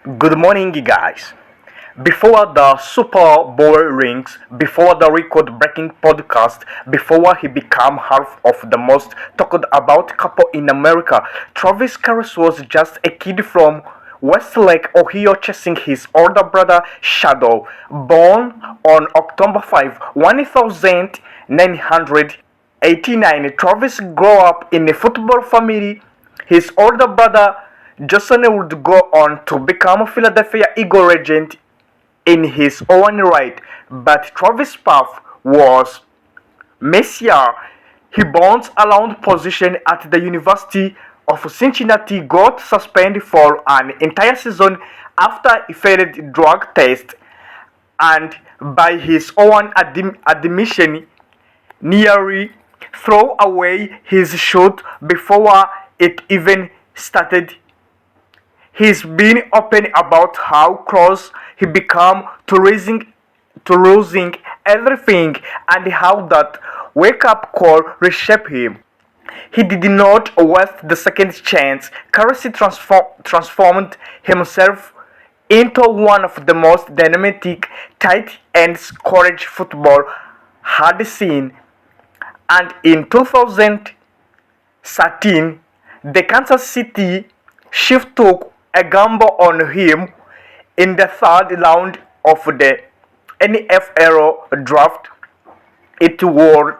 Good morning, guys. Before the Super Bowl rings, before the record breaking podcast, before he became half of the most talked about couple in America, Travis Kelce was just a kid from Westlake, Ohio, chasing his older brother Shadow. Born on October 5, 1989, Travis grew up in a football family. His older brother Jason would go on to become a Philadelphia Eagle legend in his own right, but Travis' path was messier. He bounced around position at the University of Cincinnati, got suspended for an entire season after he failed drug test, and by his own admission, nearly threw away his shot before it even started. He's been open about how close he became to losing everything and how that wake up call reshaped him. He did not waste the second chance. Kelce transformed himself into one of the most dynamic tight ends college football had seen, and in 2013, the Kansas City Chiefs took a gamble on him in the third round of the NFL draft. It would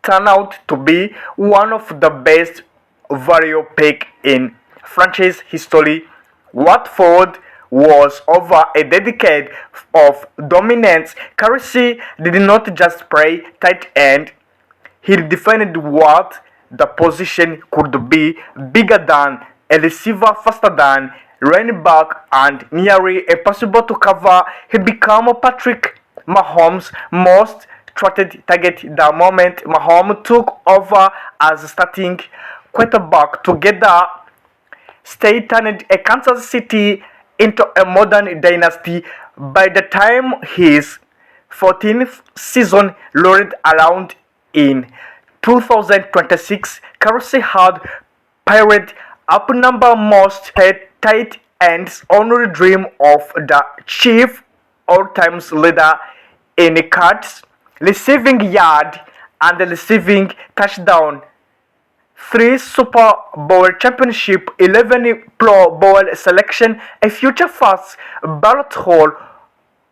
turn out to be one of the best value picks in franchise history. What followed was over a decade of dominance. Kelce did not just play tight end, he defined what the position could be: bigger than a receiver, faster than running back, and nearly impossible to cover. He became Patrick Mahomes' most trusted target the moment Mahomes took over as starting quarterback. Together, Stay turned a Kansas City into a modern dynasty. By the time his 14th season rolled around in 2026, Kelce had piled up number most tight ends, only dream of the chief all-time leader in cards, receiving yard, and receiving touchdown. Three Super Bowl championship, 11 Pro Bowl selection, a future first ballot Hall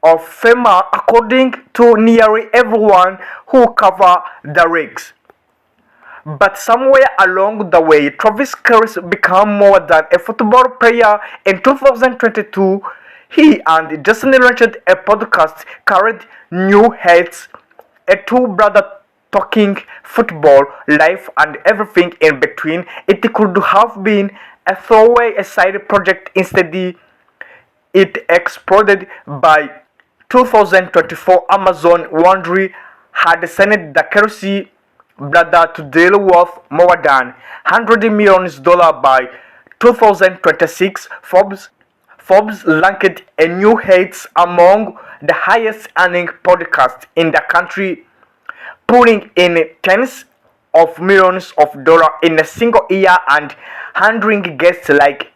of Famer according to nearly everyone who cover the rigs. But somewhere along the way, Travis Kelce became more than a football player. In 2022, he and Jason launched a podcast called New Heights, a two-brother talking football, life, and everything in between. It could have been a throwaway side project. Instead, it exploded. By 2024, Amazon Wondery had signed the Kelce brother to deal worth more than $100 million. By 2026, Forbes ranked A New Heights among the highest earning podcasts in the country, pulling in tens of millions of dollars in a single year and handling guests like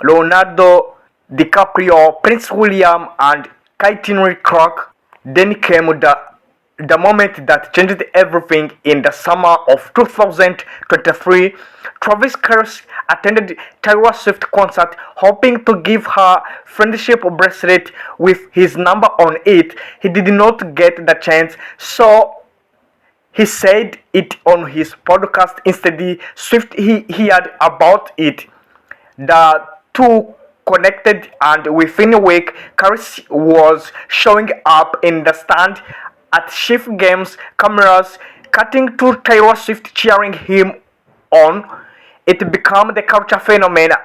Leonardo DiCaprio, Prince William, and Caitlin Clark. Then came the moment that changed everything. In the summer of 2023, Travis Kelce attended Taylor Swift concert, hoping to give her friendship bracelet with his number on it. He did not get the chance, so he said it on his podcast. Instead, Swift he heard about it. The two connected, and within a week, Kelce was showing up in the stand at Chiefs games, cameras cutting to Taylor Swift cheering him on. It became the culture phenomenon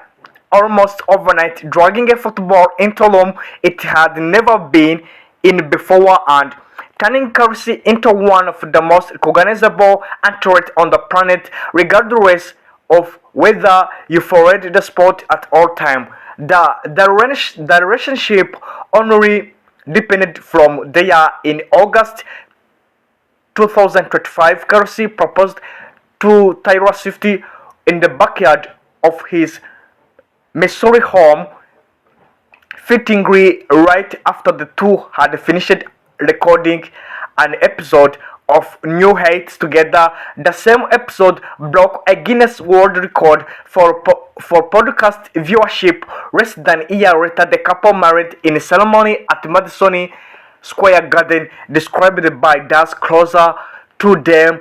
almost overnight, dragging a football into Rome it had never been in before and turning Kelce into one of the most recognizable athletes on the planet, regardless of whether you followed the sport at all time. The relationship only deepened from there. In August 2025, Kelce proposed to Taylor Swift in the backyard of his Missouri home, fittingly right after the two had finished recording an episode of New Heights together. The same episode broke a Guinness World Record for podcast viewership. Less than a year later, the couple married in a ceremony at Madison Square Garden, described by those closer to them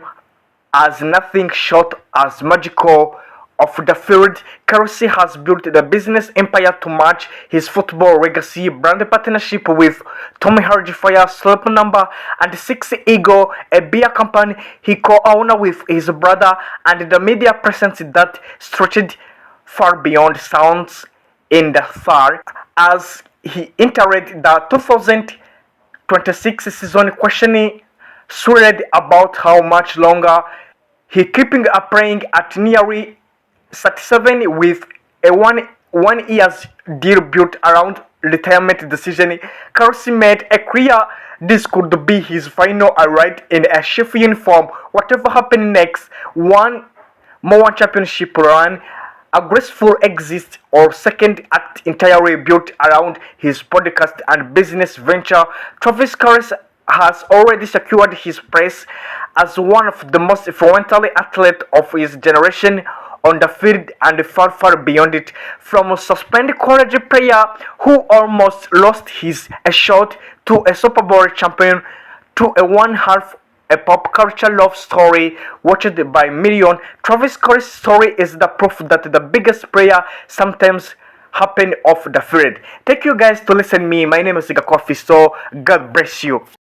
as nothing short as magical. Of the field, Kelce has built the business empire to match his football legacy. Brand partnership with Tommy Hilfiger, Sleep Number, and Six Eagle, a beer company he co-owns with his brother, and the media presence that stretched far beyond sounds in the third. As he entered the 2026 season, questioning swirled about how much longer he keeping playing at nearly 37 with a one year's deal built around retirement decision. Kelce made a clear this could be his final ride in a chief uniform. Whatever happened next, one more championship run, a graceful exit, or second act entirely built around his podcast and business venture, Travis Kelce has already secured his place as one of the most influential athletes of his generation on the field and far beyond it. From a suspended college player who almost lost his shot to a Super Bowl champion to a one-half a pop culture love story watched by millions, Travis Kelce's story is the proof that the biggest player sometimes happen off the field. Thank you guys to listen me. My name is Siga Coffee, so God bless you.